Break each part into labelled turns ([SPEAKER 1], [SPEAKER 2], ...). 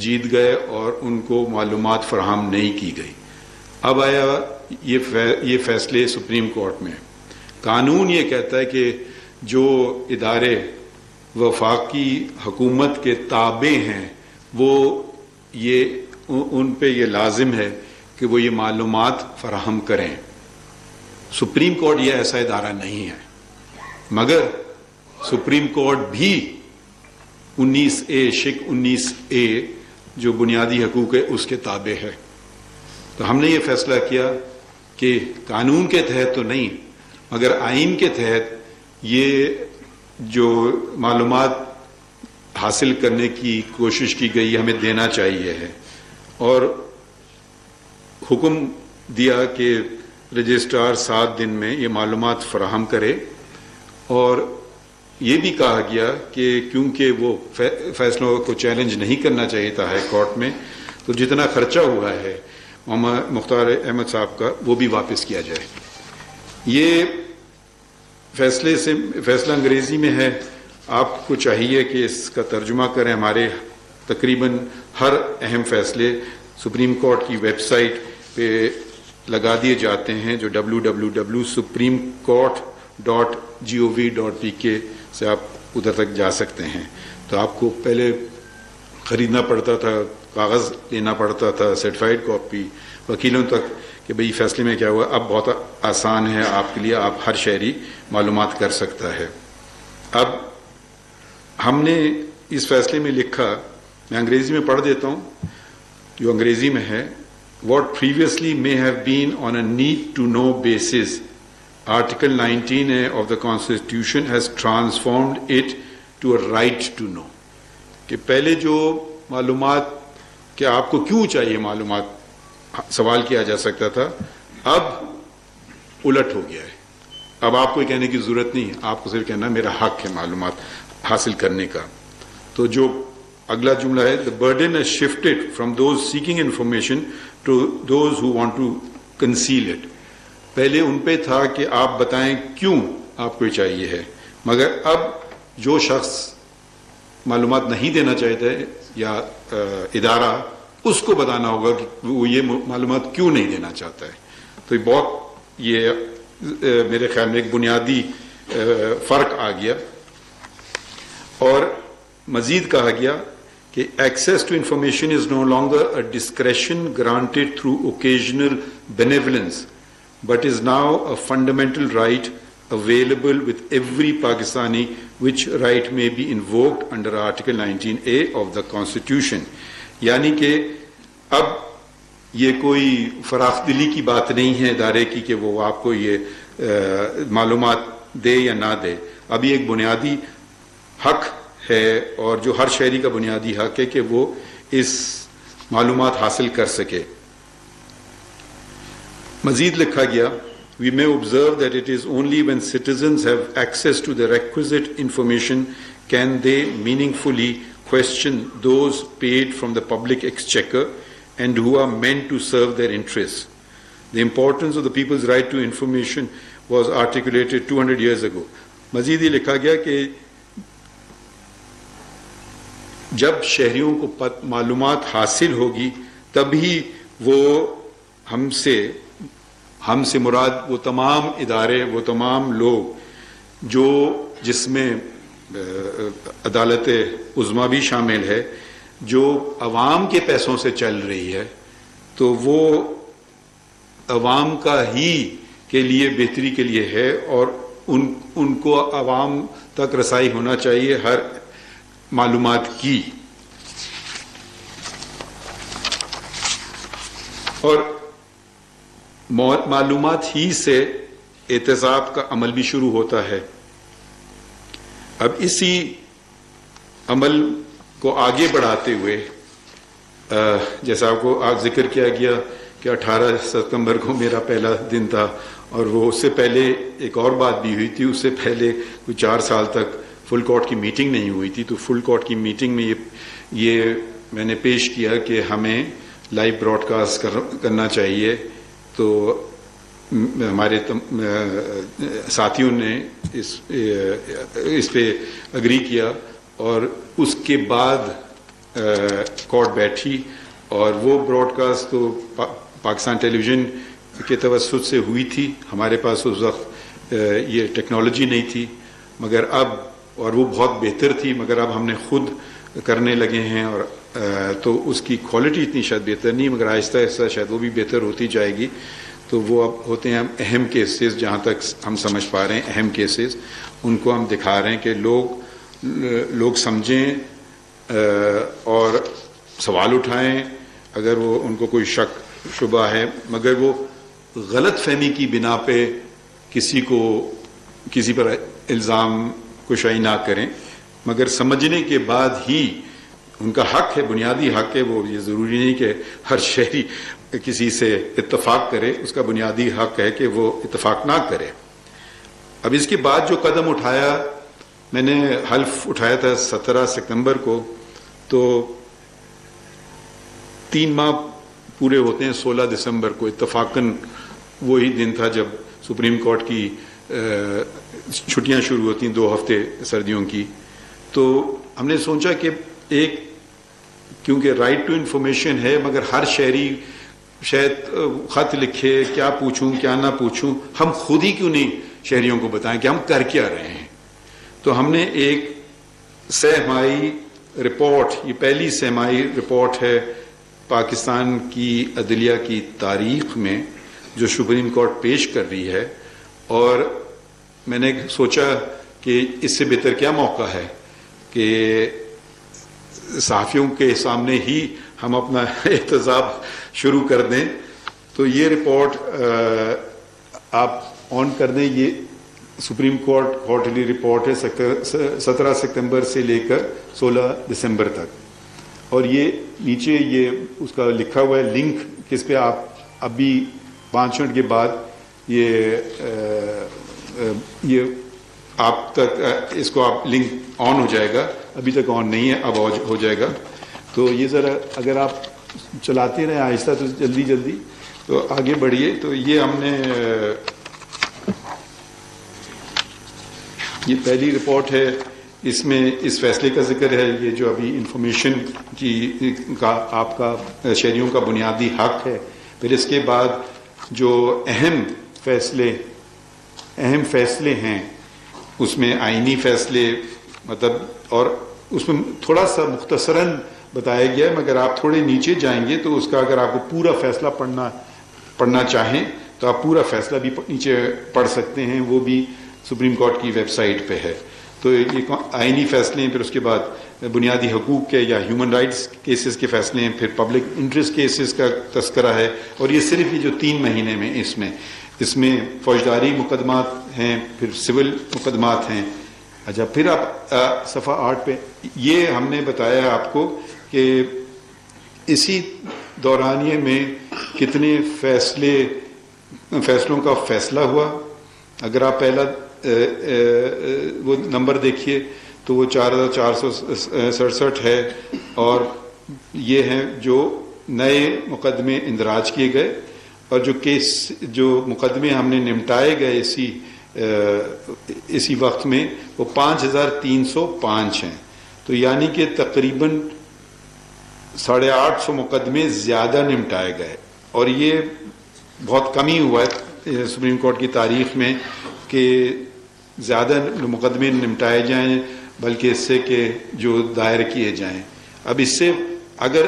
[SPEAKER 1] جیت گئے اور ان کو معلومات فراہم نہیں کی گئی. اب آیا یہ فیصلے سپریم کورٹ میں. قانون یہ کہتا ہے کہ جو ادارے وفاقی حکومت کے تابع ہیں وہ ان پہ یہ لازم ہے کہ وہ یہ معلومات فراہم کریں. سپریم کورٹ یہ ایسا ادارہ نہیں ہے، مگر سپریم کورٹ بھی 19A جو بنیادی حقوق ہے اس کے تابع ہے. تو ہم نے یہ فیصلہ کیا کہ قانون کے تحت تو نہیں مگر آئین کے تحت یہ جو معلومات حاصل کرنے کی کوشش کی گئی ہمیں دینا چاہیے ہے، اور حکم دیا کہ رجسٹرار 7 دن میں یہ معلومات فراہم کرے. اور یہ بھی کہا گیا کہ کیونکہ وہ فیصلوں کو چیلنج نہیں کرنا چاہیے تھا ہائی کورٹ میں، تو جتنا خرچہ ہوا ہے محمد مختار احمد صاحب کا وہ بھی واپس کیا جائے. یہ فیصلہ انگریزی میں ہے، آپ کو چاہیے کہ اس کا ترجمہ کریں. ہمارے تقریباً ہر اہم فیصلے سپریم کورٹ کی ویب سائٹ پہ لگا دیے جاتے ہیں جو www.supremecort.gov.pk سے آپ ادھر تک جا سکتے ہیں. تو آپ کو پہلے خریدنا پڑتا تھا، کاغذ لینا پڑتا تھا، سرٹیفائڈ کاپی وکیلوں تک کہ بھئی فیصلے میں کیا ہوا. اب بہت آسان ہے آپ کے لیے، آپ ہر شہری معلومات کر سکتا ہے. اب ہم نے اس فیصلے میں لکھا، میں انگریزی میں پڑھ دیتا ہوں جو انگریزی میں ہے. What previously may have been on a need to know basis, Article 19A of the Constitution has transformed it to a right to know. کہ پہلے جو معلومات کہ آپ کو کیوں چاہیے معلومات سوال کیا جا سکتا تھا، اب الٹ ہو گیا ہے. اب آپ کو کہنے کی ضرورت نہیں ہے، آپ کو صرف کہنا میرا حق ہے معلومات حاصل کرنے کا. تو جو اگلا جملہ ہے، the burden has shifted from those seeking information to those who want to conceal it. پہلے ان پہ تھا کہ آپ بتائیں کیوں آپ کو چاہیے ہے، مگر اب جو شخص معلومات نہیں دینا چاہتا ہے یا ادارہ، اس کو بتانا ہوگا کہ وہ یہ معلومات کیوں نہیں دینا چاہتا ہے. تو یہ میرے خیال میں ایک بنیادی فرق آ گیا. اور مزید کہا گیا کہ access to information is no longer a discretion granted through occasional benevolence, but is now a fundamental right available with every Pakistani, which right may be invoked under Article 19A of the Constitution. یعنی کہ اب یہ کوئی فراخ دلی کی بات نہیں ہے ادارے کی کہ وہ آپ کو یہ معلومات دے یا نہ دے. اب یہ ایک بنیادی حق ہے اور جو ہر شہری کا بنیادی حق ہے کہ وہ اس معلومات حاصل کر سکے. مزید لکھا گیا، we may observe that it is only when citizens have access to the requisite information can they meaningfully question those paid from the public exchequer and who are meant to serve their interests. The importance of the people's right to information was articulated 200 years ago. مزید یہ لکھا گیا کہ جب شہریوں کو معلومات حاصل ہوگی تبھی وہ ہم سے مراد وہ تمام ادارے، وہ تمام لوگ جو جس میں عدالت عظمیٰ بھی شامل ہے، جو عوام کے پیسوں سے چل رہی ہے، تو وہ عوام کا ہی کے لیے بہتری کے لیے ہے اور ان کو عوام تک رسائی ہونا چاہیے ہر معلومات کی. اور معلومات ہی سے احتساب کا عمل بھی شروع ہوتا ہے. اب اسی عمل کو آگے بڑھاتے ہوئے جیسا آپ کو آج ذکر کیا گیا کہ 18 ستمبر کو میرا پہلا دن تھا، اور وہ اس سے پہلے ایک اور بات بھی ہوئی تھی. اس سے پہلے کوئی 4 سال تک فل کورٹ کی میٹنگ نہیں ہوئی تھی. تو فل کورٹ کی میٹنگ میں یہ میں نے پیش کیا کہ ہمیں لائیو براڈ کاسٹ کرنا چاہیے. تو ہمارے ساتھیوں نے اس پہ اگری کیا، اور اس کے بعد کورٹ بیٹھی اور وہ براڈ کاسٹ تو پاکستان ٹیلی ویژن کے توسط سے ہوئی تھی. ہمارے پاس اس وقت یہ ٹیکنالوجی نہیں تھی، مگر اب، اور وہ بہت بہتر تھی، مگر اب ہم نے خود کرنے لگے ہیں، اور تو اس کی کوالٹی اتنی شاید بہتر نہیں، مگر آہستہ آہستہ شاید وہ بھی بہتر ہوتی جائے گی. تو وہ اب ہوتے ہیں اہم کیسز، جہاں تک ہم سمجھ پا رہے ہیں اہم کیسز، ان کو ہم دکھا رہے ہیں کہ لوگ سمجھیں اور سوال اٹھائیں اگر وہ ان کو کوئی شک شبہ ہے، مگر وہ غلط فہمی کی بنا پہ کسی پر الزام کشائی نہ کریں، مگر سمجھنے کے بعد ہی ان کا حق ہے، بنیادی حق ہے. وہ یہ ضروری نہیں کہ ہر شہری کسی سے اتفاق کرے، اس کا بنیادی حق ہے کہ وہ اتفاق نہ کرے. اب اس کے بعد جو قدم اٹھایا، میں نے حلف اٹھایا تھا 17 ستمبر کو، تو 3 ماہ پورے ہوتے ہیں 16 دسمبر کو. اتفاقاً وہی دن تھا جب سپریم کورٹ کی چھٹیاں شروع ہوتی ہیں، 2 ہفتے سردیوں کی. تو ہم نے سوچا کہ کیونکہ رائٹ ٹو انفارمیشن ہے، مگر ہر شہری شاید خط لکھے، کیا پوچھوں کیا نہ پوچھوں، ہم خود ہی کیوں نہیں شہریوں کو بتائیں کہ ہم کر کیا رہے ہیں. تو ہم نے ایک 6 ماہی رپورٹ، یہ پہلی 6 ماہی رپورٹ ہے پاکستان کی عدلیہ کی تاریخ میں جو سپریم کورٹ پیش کر رہی ہے، اور میں نے سوچا کہ اس سے بہتر کیا موقع ہے کہ صحافیوں کے سامنے ہی ہم اپنا احتجاج شروع کر دیں. تو یہ رپورٹ آپ آن کر دیں، یہ سپریم کورٹ کوارٹرلی رپورٹ ہے 17 ستمبر سے لے کر 16 دسمبر تک. اور یہ نیچے یہ اس کا لکھا ہوا ہے لنک، کس پہ آپ ابھی 5 منٹ کے بعد یہ آپ تک اس کو آپ لنک آن ہو جائے گا. ابھی تک آن نہیں ہے، اب ہو جائے گا. تو یہ ذرا اگر آپ چلاتے رہیں آہستہ تو جلدی تو آگے بڑھیے. تو یہ ہم نے یہ پہلی رپورٹ ہے، اس میں اس فیصلے کا ذکر ہے، یہ جو ابھی انفارمیشن کا آپ کا شہریوں کا بنیادی حق ہے. پھر اس کے بعد جو اہم فیصلے ہیں، اس میں آئینی فیصلے، مطلب، اور اس میں تھوڑا سا مختصراً بتایا گیا ہے، مگر آپ تھوڑے نیچے جائیں گے تو اس کا اگر آپ کو پورا فیصلہ پڑھنا چاہیں تو آپ پورا فیصلہ بھی نیچے پڑھ سکتے ہیں، وہ بھی سپریم کورٹ کی ویب سائٹ پہ ہے. تو یہ آئینی فیصلے ہیں، پھر اس کے بعد بنیادی حقوق کے یا ہیومن رائٹس کیسز کے فیصلے ہیں، پھر پبلک انٹرسٹ کیسز کا تذکرہ ہے. اور یہ صرف یہ جو 3 مہینے میں اس میں فوجداری مقدمات ہیں، پھر سول مقدمات ہیں. اچھا، پھر آپ صفحہ 8 پہ یہ ہم نے بتایا آپ کو کہ اسی دورانیے میں کتنے فیصلوں کا فیصلہ ہوا. اگر آپ پہلا وہ نمبر دیکھیے تو وہ 4467 ہے، اور یہ ہیں جو نئے مقدمے اندراج کیے گئے، اور جو مقدمے ہم نے نمٹائے گئے اسی وقت میں وہ 5305 ہیں. تو یعنی کہ تقریباً 850 مقدمے زیادہ نمٹائے گئے. اور یہ بہت کمی ہوا ہے سپریم کورٹ کی تاریخ میں کہ زیادہ مقدمے نمٹائے جائیں بلکہ اس سے کہ جو دائر کیے جائیں. اب اس سے اگر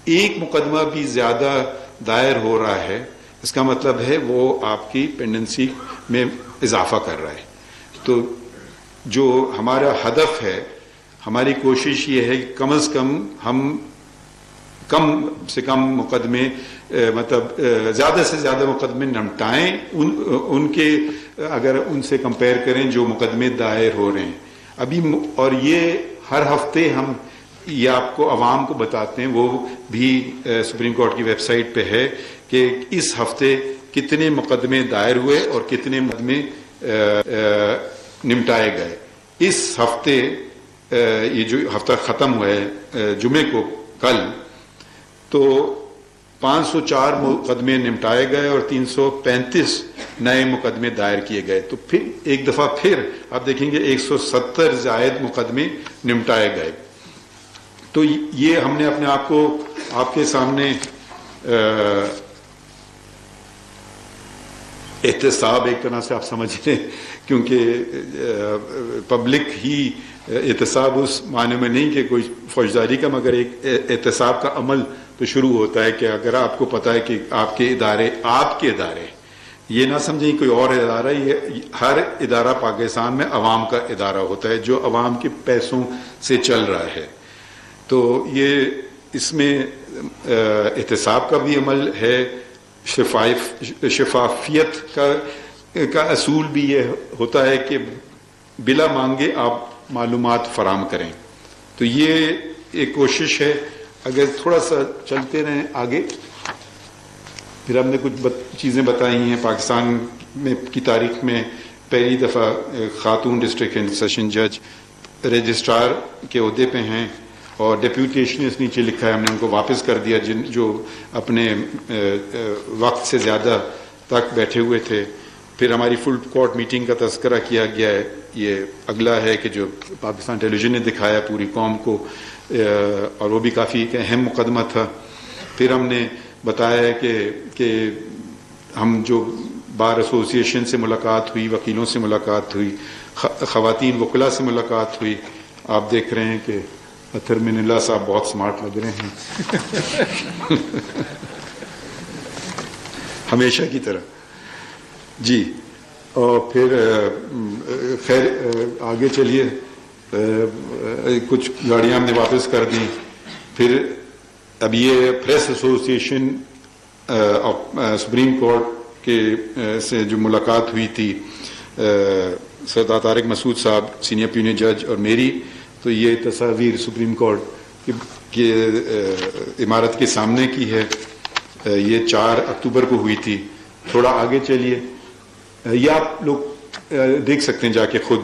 [SPEAKER 1] ایک مقدمہ بھی زیادہ دائر ہو رہا ہے، اس کا مطلب ہے وہ آپ کی پینڈنسی میں اضافہ کر رہا ہے. تو جو ہمارا ہدف ہے، ہماری کوشش یہ ہے کہ کم از کم ہم کم سے کم مقدمے، مطلب زیادہ سے زیادہ مقدمے نمٹائیں ان کے، اگر ان سے کمپیئر کریں جو مقدمے دائر ہو رہے ہیں ابھی. اور یہ ہر ہفتے ہم یہ آپ کو عوام کو بتاتے ہیں، وہ بھی سپریم کورٹ کی ویب سائٹ پہ ہے کہ اس ہفتے کتنے مقدمے دائر ہوئے اور کتنے مقدمے نمٹائے گئے. اس ہفتے یہ جو ہفتہ ختم ہوا ہے جمعے کو کل، تو 504 مقدمے نمٹائے گئے اور 335 نئے مقدمے دائر کیے گئے. تو پھر ایک دفعہ پھر آپ دیکھیں گے 170 زائد مقدمے نمٹائے گئے. تو یہ ہم نے اپنے آپ کو آپ کے سامنے احتساب ایک طرح سے آپ سمجھ لیں، کیونکہ پبلک ہی احتساب اس معنی میں نہیں کہ کوئی فوجداری کا، مگر ایک احتساب کا عمل تو شروع ہوتا ہے کہ اگر آپ کو پتا ہے کہ آپ کے ادارے یہ نہ سمجھیں کوئی اور ادارہ، یہ ہر ادارہ پاکستان میں عوام کا ادارہ ہوتا ہے جو عوام کے پیسوں سے چل رہا ہے، تو یہ اس میں احتساب کا بھی عمل ہے، شفافیت کا اصول بھی یہ ہوتا ہے کہ بلا مانگے آپ معلومات فراہم کریں، تو یہ ایک کوشش ہے۔ اگر تھوڑا سا چلتے رہیں آگے، پھر ہم نے کچھ چیزیں بتائی ہیں پاکستان میں کی تاریخ میں پہلی دفعہ خاتون ڈسٹرکٹ اینڈ سیشن جج رجسٹرار کے عہدے پہ ہیں، اور ڈیپوٹیشن اس نیچے لکھا ہے، ہم نے ان کو واپس کر دیا جو اپنے وقت سے زیادہ تک بیٹھے ہوئے تھے۔ پھر ہماری فل کورٹ میٹنگ کا تذکرہ کیا گیا ہے، یہ اگلا ہے کہ جو پاکستان ٹیلی ویژن نے دکھایا پوری قوم کو، اور وہ بھی کافی ایک اہم مقدمہ تھا۔ پھر ہم نے بتایا ہے کہ ہم جو بار ایسوسی ایشن سے ملاقات ہوئی، وکیلوں سے ملاقات ہوئی، خواتین وکلاء سے ملاقات ہوئی۔ آپ دیکھ رہے ہیں کہ اطہر من اللہ صاحب بہت سمارٹ لگ رہے ہیں ہمیشہ کی طرح جی۔ اور پھر خیر آگے چلیے، کچھ گاڑیاں ہم نے واپس کر دیں۔ پھر اب یہ پریس ایسوسی ایشن سپریم کورٹ کے سے جو ملاقات ہوئی تھی سردار طارق مسعود صاحب سینئر پیونیر جج اور میری، تو یہ تصاویر سپریم کورٹ کے عمارت کے سامنے کی ہے، یہ 4 اکتوبر کو ہوئی تھی۔ تھوڑا آگے چلیے، یہ آپ لوگ دیکھ سکتے ہیں جا کے خود۔